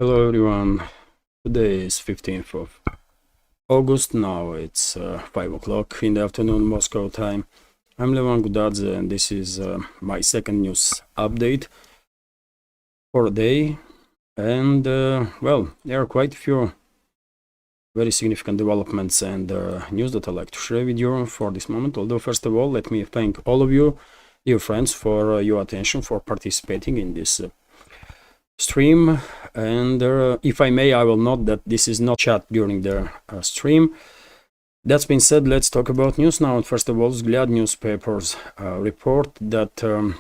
Hello everyone, today is 15th of August, now it's 5 o'clock in the afternoon Moscow time. I'm Levan Gudadze and this is my second news update for the day. And well, there are quite a few very significant developments and news that I'd like to share with you for this moment. Although first of all, let me thank all of you, dear friends, for your attention, for participating in this stream. And if I may, I will note that this is not chat during the stream. That's been said, let's talk about news now. And first of all, Vzгляд newspapers report that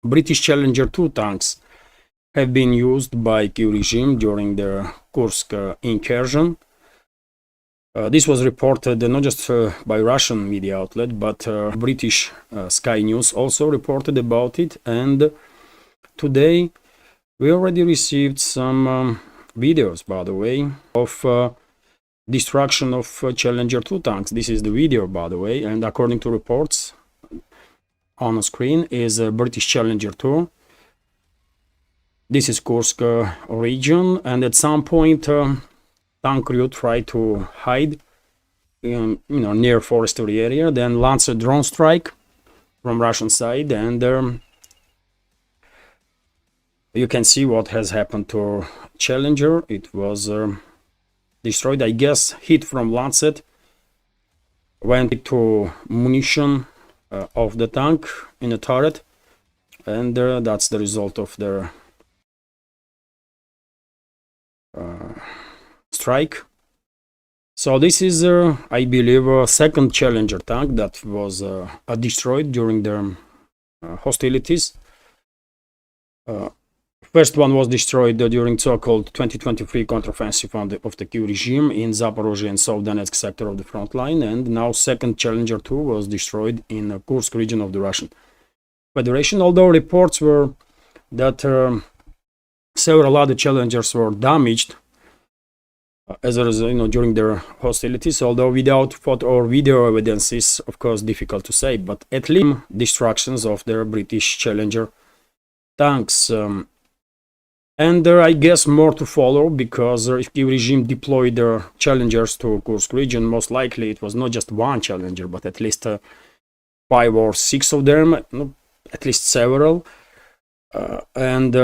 British Challenger 2 tanks have been used by Kyiv regime during the Kursk incursion. This was reported not just by Russian media outlet, but British Sky News also reported about it. And today we already received some videos, by the way, of destruction of Challenger 2 tanks. This is the video, by the way, and according to reports on the screen is a British Challenger 2. This is Kursk region, and at some point tank crew tried to hide in, near forestry area, then launched a drone strike from Russian side, and you can see what has happened to Challenger. It was destroyed, I guess. Hit from Lancet went to munition of the tank in the turret, and that's the result of the strike. So this is, I believe, a second Challenger tank that was destroyed during the hostilities. First one was destroyed during so-called 2023 counteroffensive of the Kyiv regime in Zaporozhye and South Donetsk sector of the front line, and now second Challenger 2 was destroyed in the Kursk region of the Russian Federation. Although reports were that several other Challengers were damaged as a result, during their hostilities, although without photo or video evidence is of course difficult to say, but at least destructions of their British Challenger tanks. And I guess more to follow, because if Kyiv regime deployed their Challengers to Kursk region, most likely it was not just one Challenger, but at least 5 or 6 of them, at least several. And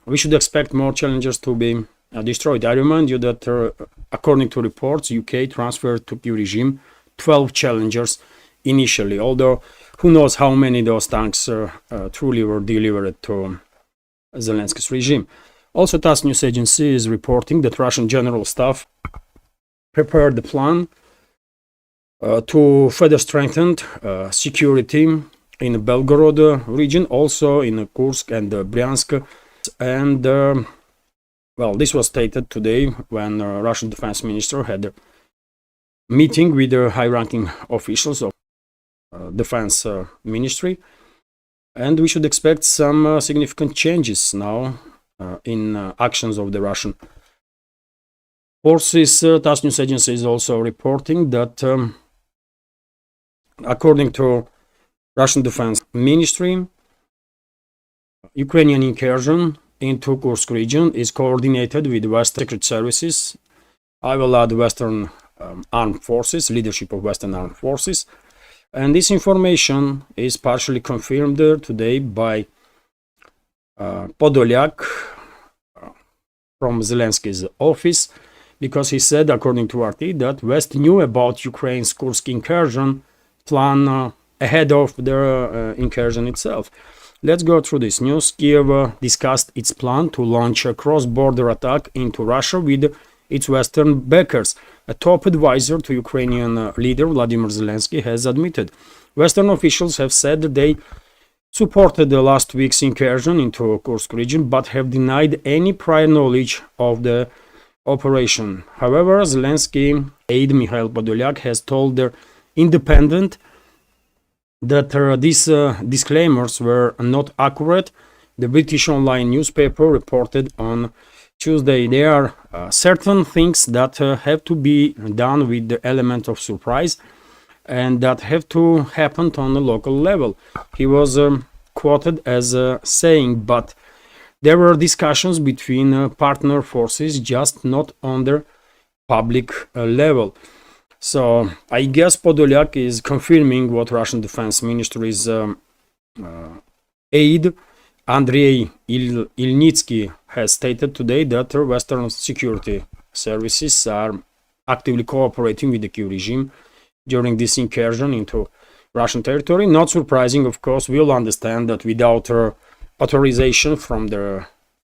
we should expect more Challengers to be destroyed. I remind you that according to reports, UK transferred to Kyiv regime 12 Challengers initially, although who knows how many of those tanks truly were delivered to Zelensky's regime. Also, TASS news agency is reporting that Russian general staff prepared the plan to further strengthen security in the Belgorod region, also in Kursk and Bryansk. And well, this was stated today when Russian defense minister had a meeting with the high-ranking officials of defense ministry. And we should expect some significant changes now in actions of the Russian forces. TASS news agency is also reporting that according to Russian Defense Ministry, Ukrainian incursion into Kursk region is coordinated with Western secret services. I will add Western armed forces, leadership of Western armed forces. And this information is partially confirmed today by Podolyak from Zelensky's office, because he said, according to RT, that West knew about Ukraine's Kursk incursion plan ahead of the incursion itself. Let's go through this news. Kyiv discussed its plan to launch a cross-border attack into Russia with its Western backers. A top advisor to Ukrainian leader Vladimir Zelensky has admitted. Western officials have said that they supported the last week's incursion into Kursk region, but have denied any prior knowledge of the operation. However, Zelensky aide Mikhail Podolyak has told the Independent that these disclaimers were not accurate. The British online newspaper reported on Tuesday there are certain things that have to be done with the element of surprise, and that have to happen on a local level. He was quoted as saying, but there were discussions between partner forces, just not on the public level. So I guess Podolyak is confirming what Russian Defense Ministry's aide Andrei Ilnitsky has stated today, that Western security services are actively cooperating with the Kyiv regime during this incursion into Russian territory. Not surprising, of course. We'll understand that without authorization from the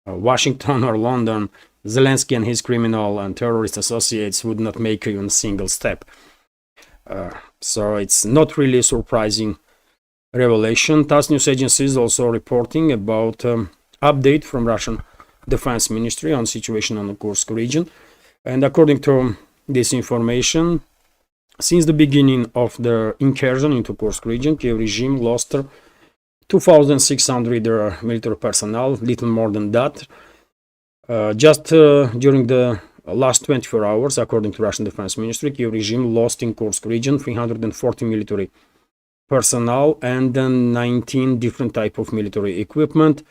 Washington or London, Zelensky and his criminal and terrorist associates would not make even a single step. So it's not really a surprising revelation. TASS news agency is also reporting about update from Russian Defense Ministry on situation on the Kursk region. And according to this information, since the beginning of the incursion into Kursk region, Kyiv regime lost 2,600 military personnel, little more than that. Just during the last 24 hours, according to Russian Defense Ministry, Kyiv regime lost in Kursk region 340 military personnel and 19 different type of military equipment,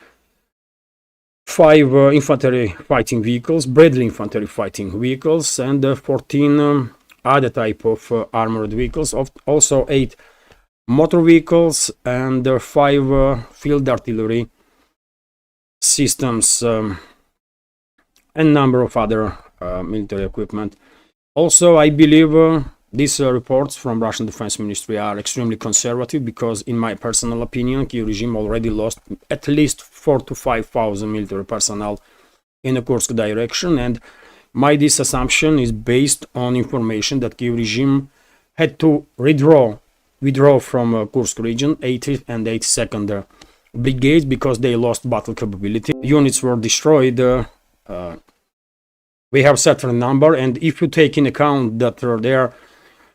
5 infantry fighting vehicles, Bradley infantry fighting vehicles, and 14 other type of armored vehicles, also 8 motor vehicles and 5 field artillery systems, and number of other military equipment. Also, I believe these reports from Russian Defense Ministry are extremely conservative, because in my personal opinion, Kyiv regime already lost at least 4,000 to 5,000 military personnel in the Kursk direction, and this assumption is based on information that Kyiv regime had to withdraw from Kursk region 80th and 82nd brigades because they lost battle capability. Units were destroyed. We have certain number, and if you take in account that there are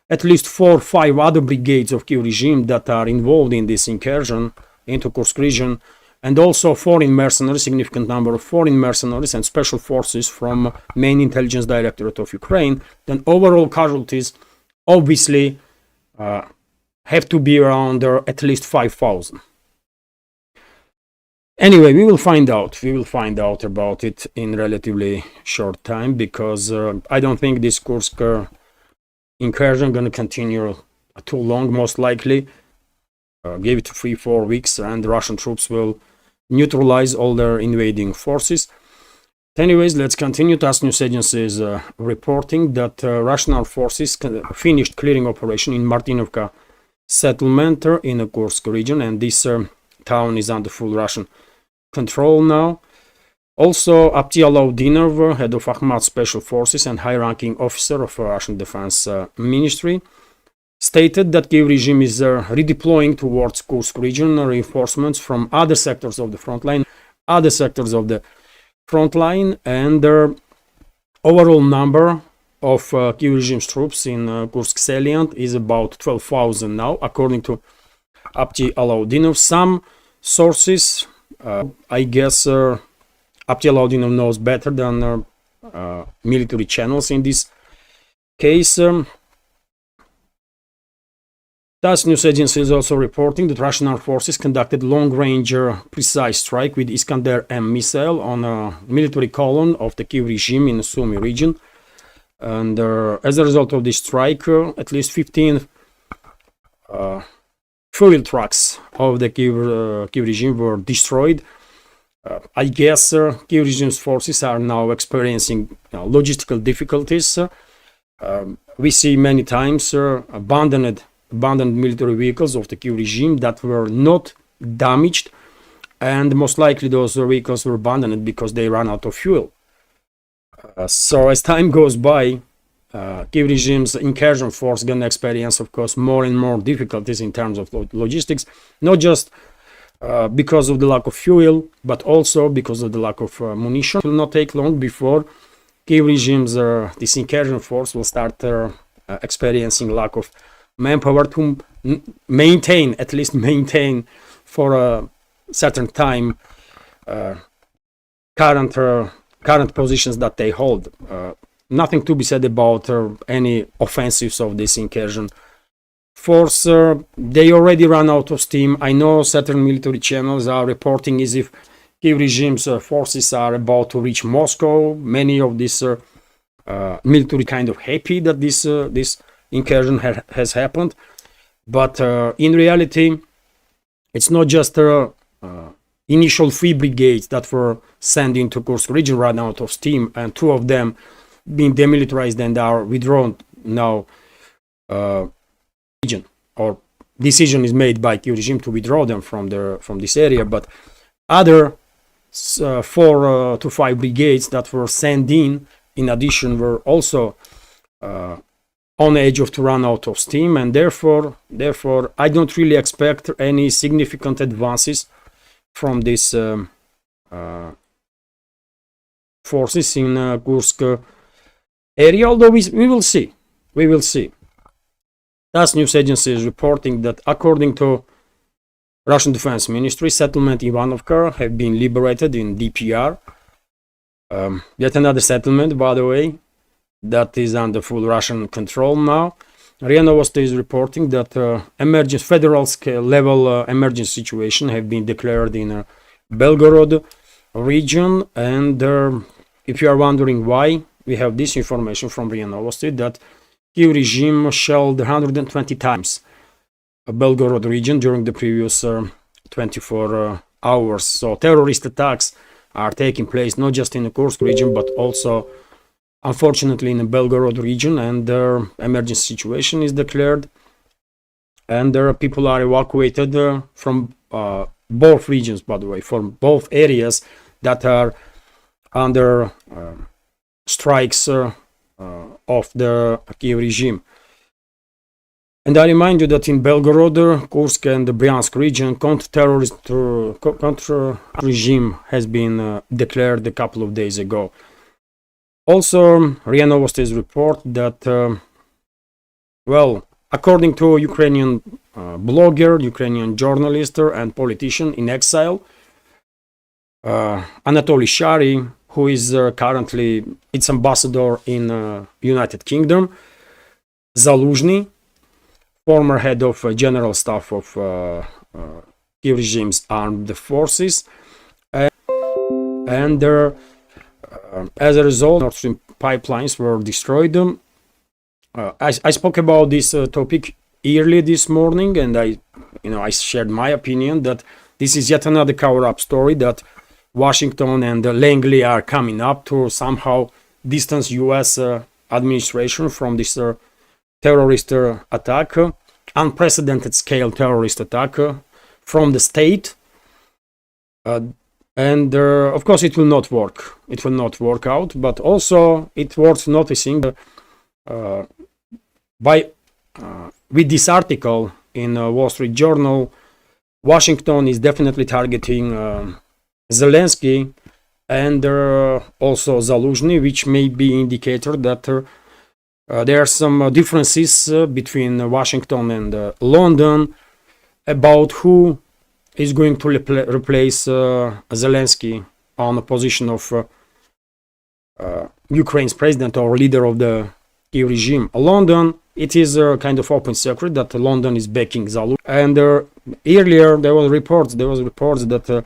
at least 4 or 5 other brigades of Kyiv regime that are involved in this incursion into Kursk region, and also foreign mercenaries, significant number of foreign mercenaries and special forces from main intelligence directorate of Ukraine, then overall casualties obviously have to be around at least 5,000. Anyway, we will find out about it in relatively short time, because I don't think this Kursk incursion going to continue too long. Most likely give it 3-4 weeks and the Russian troops will neutralize all their invading forces. Anyways, let's continue. TASS news agency is reporting that Russian armed forces finished clearing operation in Martinovka settlement in the Kursk region, and this town is under full Russian control now. Also, Apti Alaudinov, head of Akhmat Special Forces and high-ranking officer of Russian Defense Ministry, stated that Kyiv regime is redeploying towards Kursk region reinforcements from other sectors of the front line, and the overall number of Kyiv regime's troops in Kursk salient is about 12,000 now, according to Apti Alaudinov. Some sources, I guess Apti Alaudinov knows better than military channels in this case. TASS news agency is also reporting that Russian armed forces conducted long-range precise strike with Iskander-M missile on a military column of the Kyiv regime in the Sumy region. And as a result of this strike, at least 15 fuel trucks of the Kyiv regime were destroyed. I guess Kyiv regime's forces are now experiencing logistical difficulties. We see many times abandoned military vehicles of the Kyiv regime that were not damaged, and most likely those vehicles were abandoned because they ran out of fuel. So as time goes by, Kyiv regime's incursion force gonna experience, of course, more and more difficulties in terms of logistics, not just because of the lack of fuel, but also because of the lack of munition. It will not take long before Kyiv regime's this incursion force will start experiencing lack of manpower to maintain for a certain time current positions that they hold. Nothing to be said about any offensives of this incursion force. They already ran out of steam. I know certain military channels are reporting as if Kyiv Kiev regime's forces are about to reach Moscow. Many of these military kind of happy that this incursion has happened, but in reality, it's not just initial 3 brigades that were sent into Kursk region run out of steam, and 2 of them being demilitarized and are withdrawn now. Region or decision is made by Kiev regime to withdraw them from this area, but other 4 to 5 brigades that were sent in addition were also on the edge of to run out of steam, and therefore I don't really expect any significant advances from these forces in Kursk area, although we will see. TASS news agency is reporting that according to Russian Defense Ministry, settlement Ivanovka have been liberated in DPR. Yet another settlement, by the way, that is under full Russian control now. RIA Novosti is reporting that federal scale level emergency situation have been declared in Belgorod region, and if you are wondering why, we have this information from RIA Novosti that Kiev regime shelled 120 times Belgorod region during the previous 24 hours. So terrorist attacks are taking place not just in the Kursk region, but also unfortunately in the Belgorod region, and the emergency situation is declared, and people are evacuated from both regions, by the way, from both areas that are under strikes of the Kiev regime. And I remind you that in Belgorod, Kursk and the Bryansk region, counter-terrorist regime has been declared a couple of days ago. Also, RIA Novosti's report that, according to Ukrainian blogger, Ukrainian journalist and politician in exile, Anatoly Shary, who is currently its ambassador in United Kingdom, Zaluzhny, former head of general staff of Kiev regime's armed forces, and as a result, Nord Stream pipelines were destroyed. I spoke about this topic early this morning, and I shared my opinion that this is yet another cover-up story that Washington and Langley are coming up to somehow distance U.S. administration from this terrorist attack, unprecedented scale terrorist attack from the state. And of course it will not work. It will not work out, but also it's worth noticing with this article in Wall Street Journal, Washington is definitely targeting Zelensky and also Zaluzhny, which may be indicator that there are some differences between Washington and London about who is going to replace Zelensky on the position of Ukraine's president or leader of the Kiev regime. London, it is a kind of open secret that London is backing Zaluzhny. And earlier there was reports that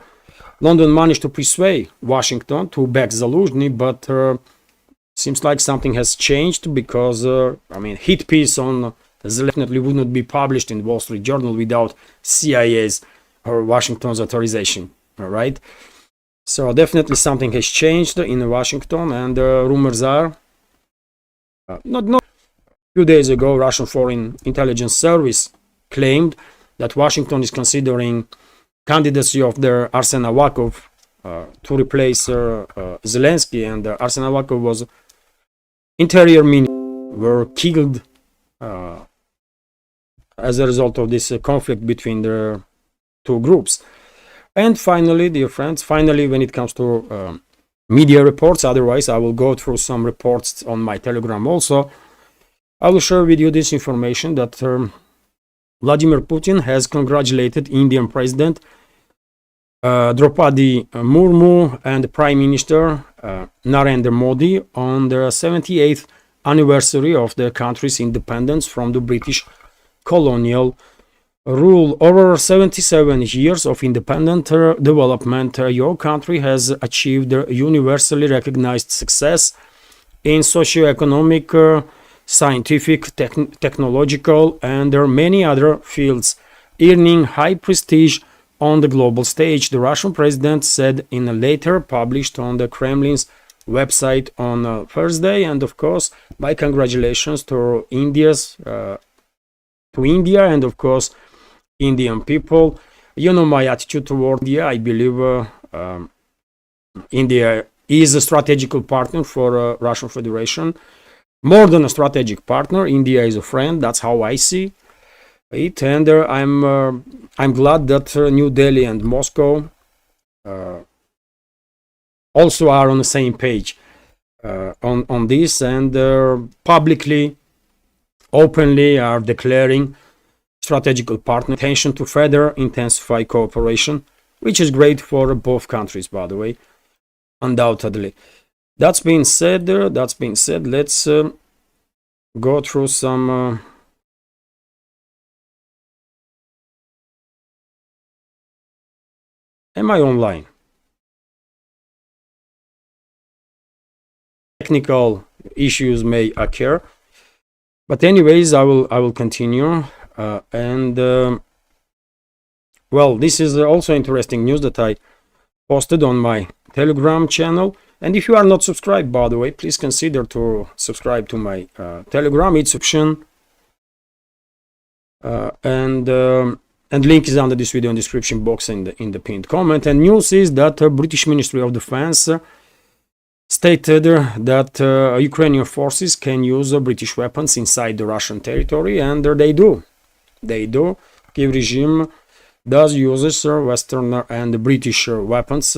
London managed to persuade Washington to back Zaluzhny, but seems like something has changed because hit piece on Zelensky definitely would not be published in Wall Street Journal without CIA's or Washington's authorization. All right, so definitely something has changed in Washington, and rumors are not a few days ago, Russian Foreign Intelligence Service claimed that Washington is considering candidacy of their Arsen Avakov to replace Zelensky, and Arsen Avakov was interior minister, were killed as a result of this conflict between the two groups. And finally, dear friends, when it comes to media reports, otherwise I will go through some reports on my Telegram also, I will share with you this information that Vladimir Putin has congratulated Indian President Draupadi Murmu and Prime Minister Narendra Modi on the 78th anniversary of the country's independence from the British colonial rule. Over 77 years of independent development, your country has achieved universally recognized success in socio-economic, scientific, technological, and many other fields, earning high prestige on the global stage, the Russian president said in a letter published on the Kremlin's website on Thursday. And of course, my congratulations to India and of course Indian people. You know my attitude toward India. I believe India is a strategic partner for Russian Federation. More than a strategic partner, India is a friend. That's how I see it. And I'm glad that New Delhi and Moscow also are on the same page on this, and publicly, openly are declaring strategical partner intention to further intensify cooperation, which is great for both countries, by the way, undoubtedly. That's being said, let's go through some am I online? Technical issues may occur, but anyways, I will continue. Well, this is also interesting news that I posted on my Telegram channel. And if you are not subscribed, by the way, please consider to subscribe to my Telegram. It's option, and link is under this video in description box in the pinned comment. And news is that British Ministry of Defense stated that Ukrainian forces can use British weapons inside the Russian territory, and they do. Kiev regime does use Western and British weapons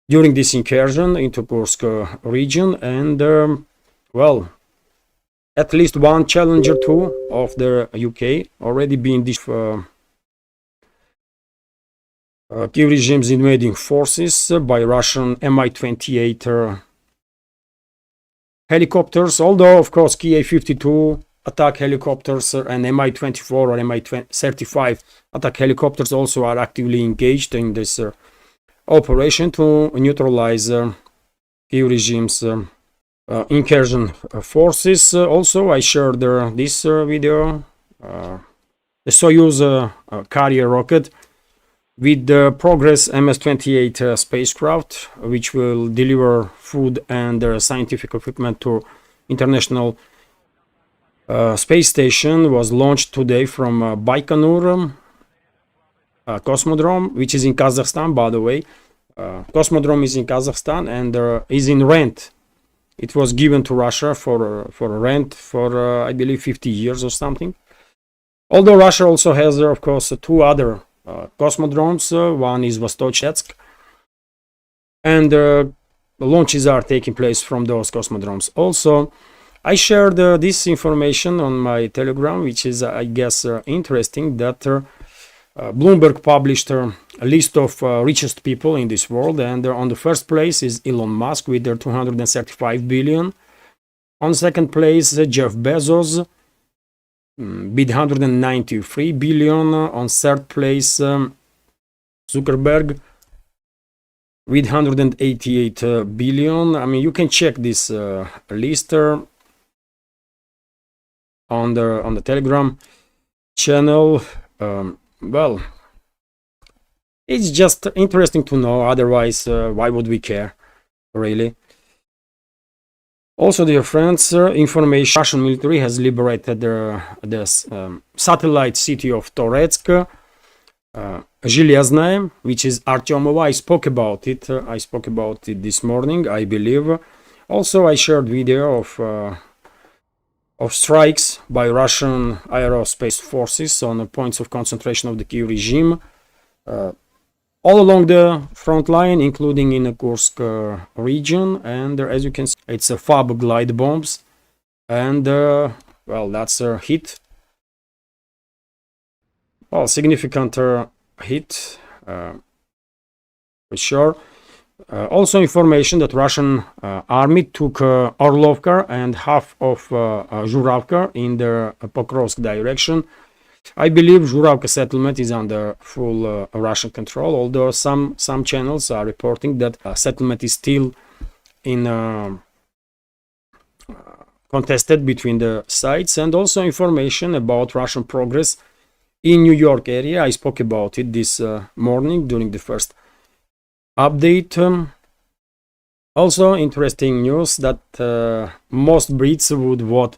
during this incursion into Kursk region, and well, at least one Challenger 2 of the UK already been Kiev regime's invading forces by Russian Mi-28 helicopters, although of course Ki-52 attack helicopters and Mi-24 or Mi-35 attack helicopters also are actively engaged in this operation to neutralize Kiev regime's incursion forces. Also, I shared this video, the Soyuz carrier rocket with the Progress MS-28 spacecraft, which will deliver food and scientific equipment to International Space Station, was launched today from Baikonur Cosmodrome, which is in Kazakhstan, by the way. Cosmodrome is in Kazakhstan and is in rent. It was given to Russia for rent for I believe 50 years or something. Although Russia also has of course two other cosmodromes. One is Vostochetsk, and launches are taking place from those cosmodromes. Also, I shared this information on my Telegram, which is I guess interesting, that Bloomberg published a list of richest people in this world, and on the first place is Elon Musk with their 235 billion. On second place, Jeff Bezos with 193 billion. On third place, Zuckerberg with 188 billion. I mean, you can check this list on the Telegram channel. Well, it's just interesting to know, otherwise why would we care, really? Also, dear friends, information: Russian military has liberated the satellite city of Toretsk, Zhelyazная, which is Artyomova. I spoke about it this morning, I believe. Also, I shared video of strikes by Russian aerospace forces on points of concentration of the Kiev regime all along the front line, including in the Kursk region. And as you can see, it's a FAB glide bombs, and well, that's a hit, well, significant hit for sure. Also information that Russian army took Orlovka and half of Zhuravka in the Pokrovsk direction. I believe Zhuravka settlement is under full Russian control, although some channels are reporting that settlement is still in contested between the sides, and also information about Russian progress in New York area. I spoke about it this morning during the first update. Also interesting news that most Brits would vote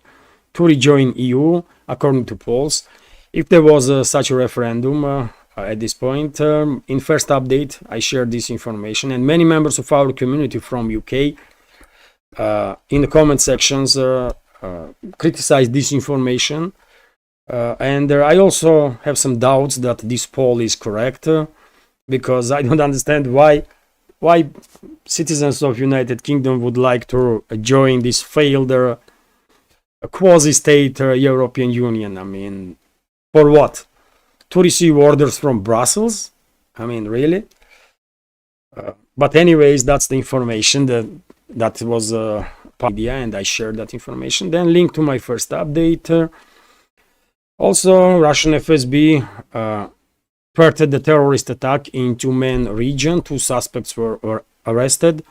to rejoin EU according to polls if there was such a referendum at this point. In first update I shared this information, and many members of our community from UK in the comment sections criticize this information, and I also have some doubts that this poll is correct, because I don't understand why citizens of United Kingdom would like to join this failed quasi-state European Union. I mean, for what? To receive orders from Brussels? I mean, really? But anyways, that's the information that was media, and I shared that information. Then link to my first update. Also, Russian FSB thwarted the terrorist attack in Tyumen region. 2 suspects were arrested.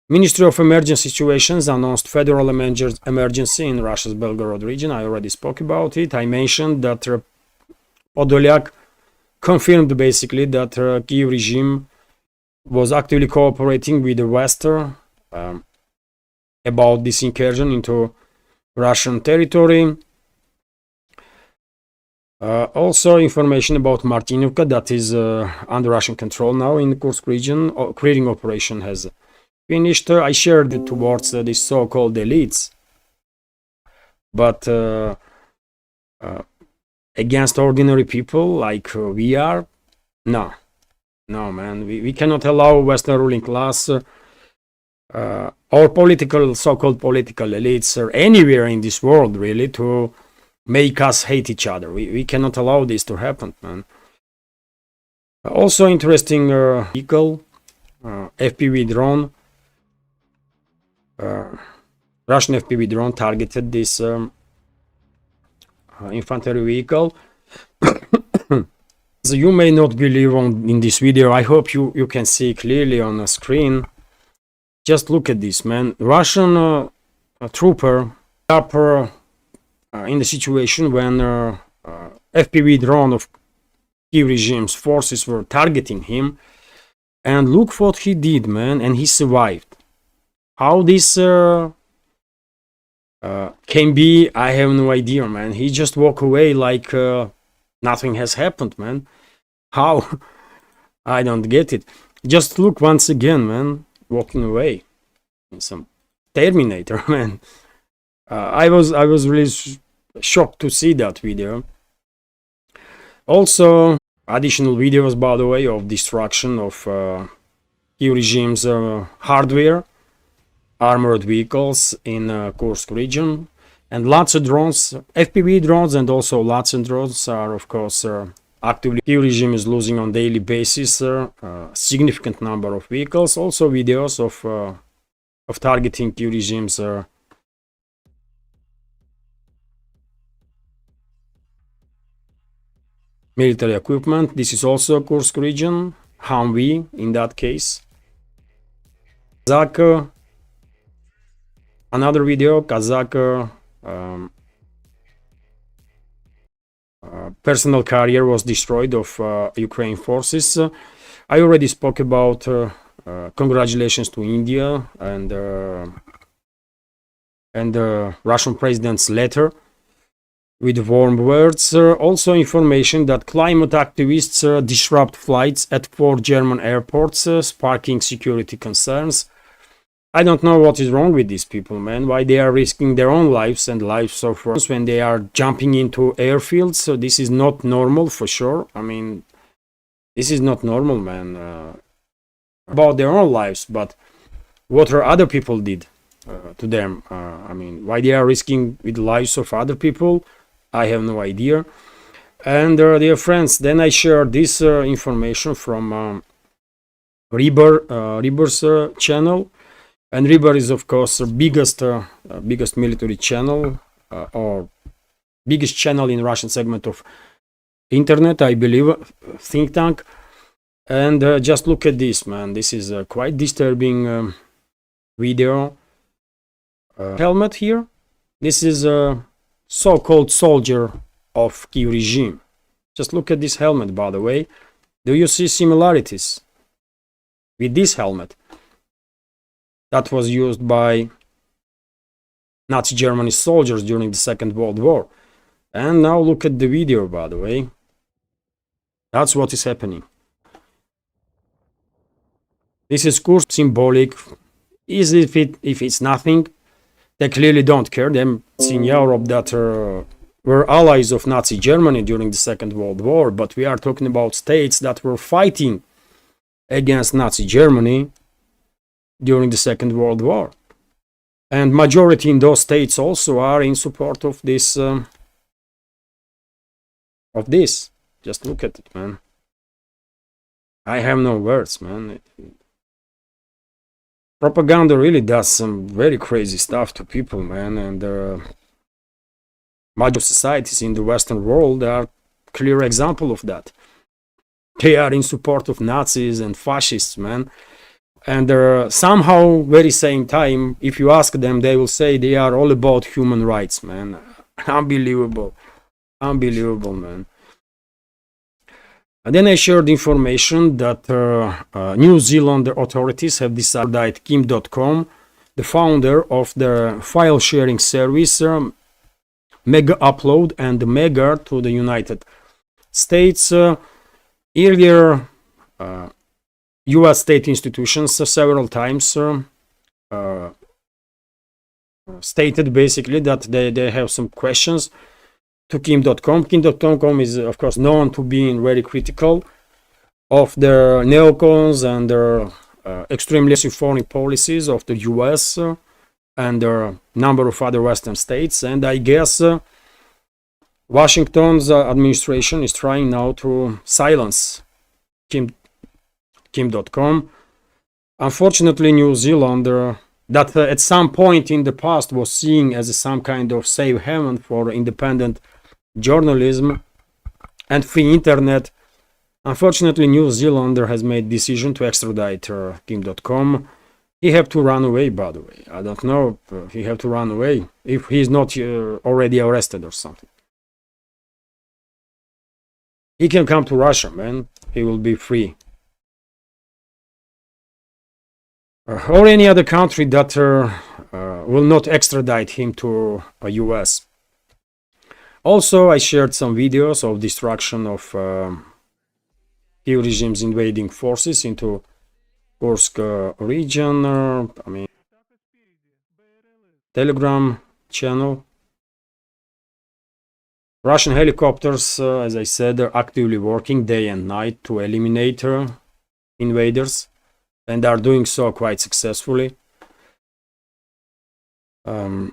Ministry of Emergency Situations announced federal emergency in Russia's Belgorod region. I already spoke about it. I mentioned that Podolyak confirmed basically that Kiev regime was actively cooperating with the West about this incursion into Russian territory. Also information about Martinovka, that is under Russian control now in the Kursk region. Clearing operation has finished. I shared it towards these so-called elites, but against ordinary people like we are, no man, we cannot allow Western ruling class or political, so-called political elites or anywhere in this world really to make us hate each other. We cannot allow this to happen, man. Also interesting vehicle, FPV drone. Russian FPV drone targeted this infantry vehicle. So you may not believe in this video. I hope you can see clearly on the screen. Just look at this, man. Russian trooper upper in the situation when FPV drone of Kiev regime's forces were targeting him, and look what he did, man, and he survived. How this can be, I have no idea, man. He just walked away like nothing has happened, man. How? I don't get it. Just look once again, man, walking away. Some Terminator, man. I was really shocked to see that video. Also, additional videos, by the way, of destruction of Kiev regime's hardware, armored vehicles in Kursk region, and lots of drones, FPV drones, and also lots of drones are, of course, actively. Kiev regime is losing on daily basis significant number of vehicles. Also, videos of targeting Kiev regime's military equipment. This is also Kursk region, Humvee in that case. Kazakh, another video, Kazakh personal carrier was destroyed of Ukraine forces. I already spoke about congratulations to India and the Russian president's letter with warm words. Also information that climate activists disrupt flights at 4 German airports, sparking security concerns. I don't know what is wrong with these people, man. Why they are risking their own lives and lives of others when they are jumping into airfields. So this is not normal for sure. I mean, this is not normal, man. About their own lives, but what are other people did to them? I mean, why they are risking with the lives of other people? I have no idea. And dear friends, then I share this information from Reber's channel. And Reber is, of course, the biggest military channel or biggest channel in Russian segment of internet, I believe, think tank. And just look at this, man. This is a quite disturbing video. Helmet here. This is a so-called soldier of Kiev regime. Just look at this helmet, by the way. Do you see similarities with this helmet that was used by Nazi Germany soldiers during the Second World War? And now look at the video, by the way. That's what is happening. This is Kursk, symbolic. Is if it's nothing, they clearly don't care. Them in Europe that were allies of Nazi Germany during the Second World War, but we are talking about states that were fighting against Nazi Germany during the Second World War. And majority in those states also are in support of this. Just look at it, man. I have no words, man. Propaganda really does some very crazy stuff to people, man. And major societies in the Western world are clear example of that. They are in support of Nazis and fascists, man. And somehow, very same time, if you ask them, they will say they are all about human rights, man. Unbelievable. Unbelievable, man. And then I shared information that New Zealand authorities have decided that Kim.com, the founder of the file sharing service Mega Upload and Mega to the United States, earlier US state institutions several times stated basically that they have some questions to Kim.com. Kim.com is, of course, known to being very critical of the neocons and their extremely foreign policies of the US and a number of other Western states. And I guess Washington's administration is trying now to silence Kim.com. Unfortunately, New Zealand, that at some point in the past was seen as some kind of safe haven for independent journalism and free internet. Unfortunately, New Zealander has made decision to extradite Kim.com. He have to run away, by the way. I don't know if he have to run away if he is not already arrested or something. He can come to Russia, man. He will be free. Or any other country that will not extradite him to a US. Also, I shared some videos of destruction of Kiev regime's invading forces into Kursk region. Telegram channel. Russian helicopters, as I said, are actively working day and night to eliminate invaders, and are doing so quite successfully. And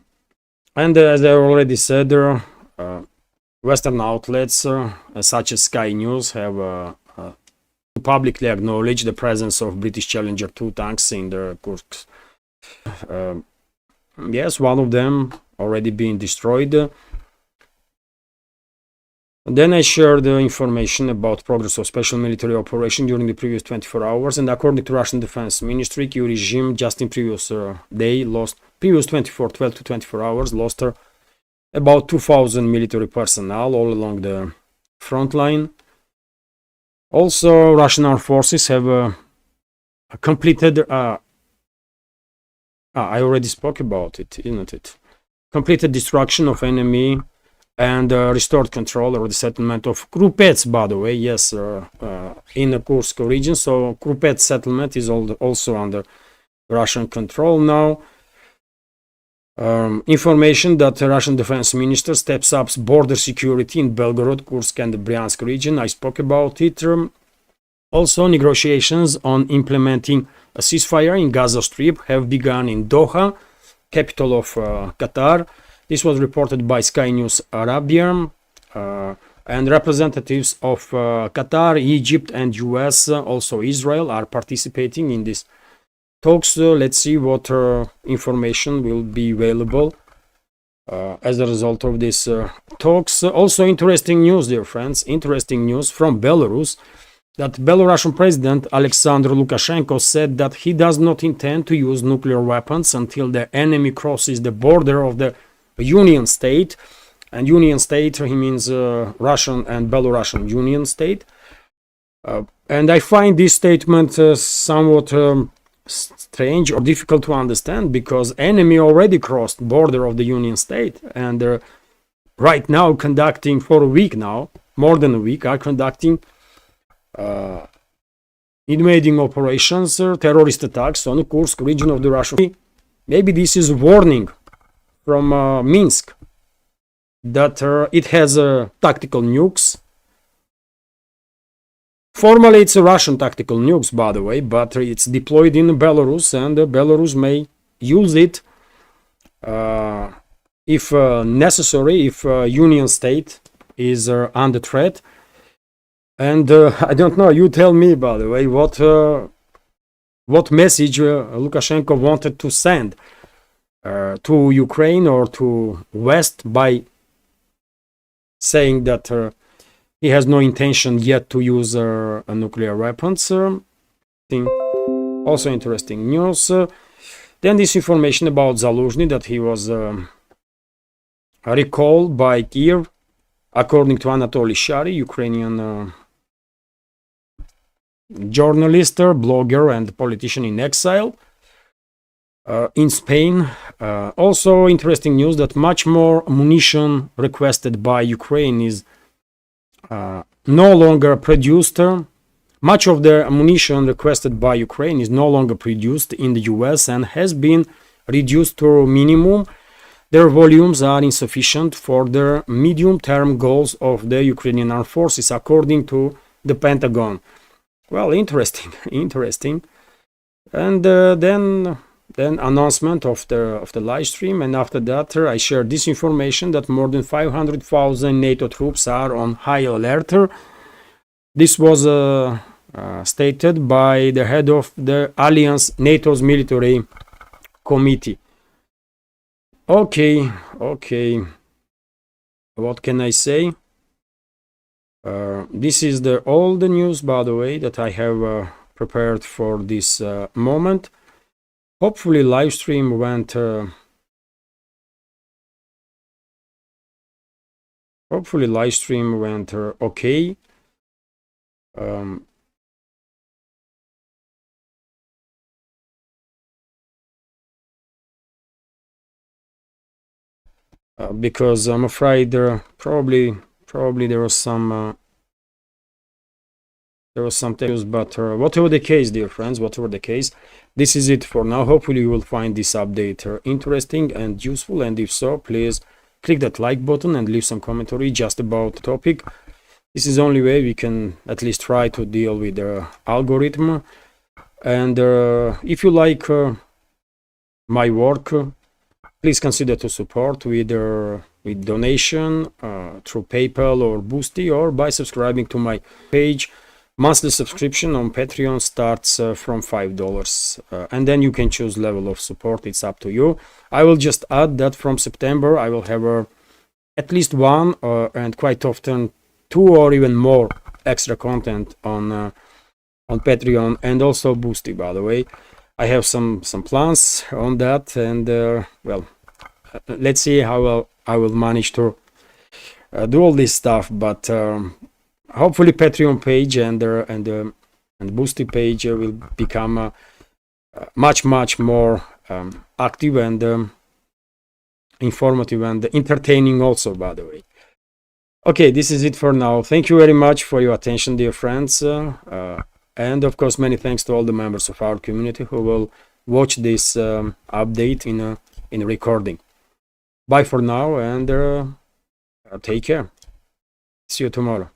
as I already said, Western outlets such as Sky News have publicly acknowledged the presence of British Challenger 2 tanks in the Kursk. Yes, one of them already being destroyed. And then I shared the information about progress of special military operation during the previous 24 hours. And according to Russian Defense Ministry, Kiev regime just in previous day lost, previous 12 to 24 hours, lost about 2,000 military personnel all along the front line. Also, Russian armed forces have completed, I already spoke about it, isn't it? Completed destruction of enemy and restored control over the settlement of Krupets, by the way, yes, in the Kursk region. So Krupets settlement is also under Russian control now. Information that the Russian defense minister steps up border security in Belgorod, Kursk and the Bryansk region. I spoke about it. Also, negotiations on implementing a ceasefire in Gaza Strip have begun in Doha, capital of Qatar. This was reported by Sky News Arabia, and representatives of Qatar, Egypt and US, also Israel, are participating in this talks. Let's see what information will be available as a result of this talks. Also interesting news, dear friends, interesting news from Belarus, that Belarusian President Alexander Lukashenko said that he does not intend to use nuclear weapons until the enemy crosses the border of the Union State. And Union State, he means Russian and Belarusian Union State. And I find this statement somewhat strange or difficult to understand, because enemy already crossed border of the Union State, and right now conducting for a week now, more than a week, are conducting invading operations, terrorist attacks on the Kursk region of the Russian. Maybe this is a warning from Minsk that it has tactical nukes. Formally, it's a Russian tactical nukes, by the way, but it's deployed in Belarus, and Belarus may use it if necessary, if Union State is under threat. And I don't know, you tell me, by the way, what message Lukashenko wanted to send to Ukraine or to West by saying that he has no intention yet to use nuclear weapons. Also interesting news. Then this information about Zaluzhny, that he was recalled by Kiev, according to Anatoly Shary, Ukrainian journalist, blogger, and politician in exile in Spain. Also interesting news that much more ammunition requested by Ukraine is no longer produced. Much of the ammunition requested by Ukraine is no longer produced in the US and has been reduced to a minimum. Their volumes are insufficient for the medium-term goals of the Ukrainian armed forces, according to the Pentagon. Well, interesting, interesting. And then announcement of the live stream, and after that I shared this information that more than 500,000 NATO troops are on high alert. This was stated by the head of the Alliance, NATO's military committee. Okay, what can I say? This is all the news, by the way, that I have prepared for this moment. Hopefully live stream went okay. Because I'm afraid probably there was some issues, but whatever the case, dear friends, whatever the case, this is it for now. Hopefully you will find this update interesting and useful, and if so, please click that like button and leave some commentary just about the topic. This is the only way we can at least try to deal with the algorithm. And if you like my work, please consider to support with donation through PayPal or Boosty, or by subscribing to my page. Monthly subscription on Patreon starts from $5, and then you can choose level of support. It's up to you. I will just add that from September I will have at least one and quite often two or even more extra content on Patreon and also Boosty, by the way. I have some plans on that, and well, let's see how I will manage to do all this stuff, but hopefully Patreon page and Boosty page will become much more active and informative and entertaining also, by the way. Okay, this is it for now. Thank you very much for your attention, dear friends, and of course many thanks to all the members of our community who will watch this update in recording. Bye for now, and take care. See you tomorrow.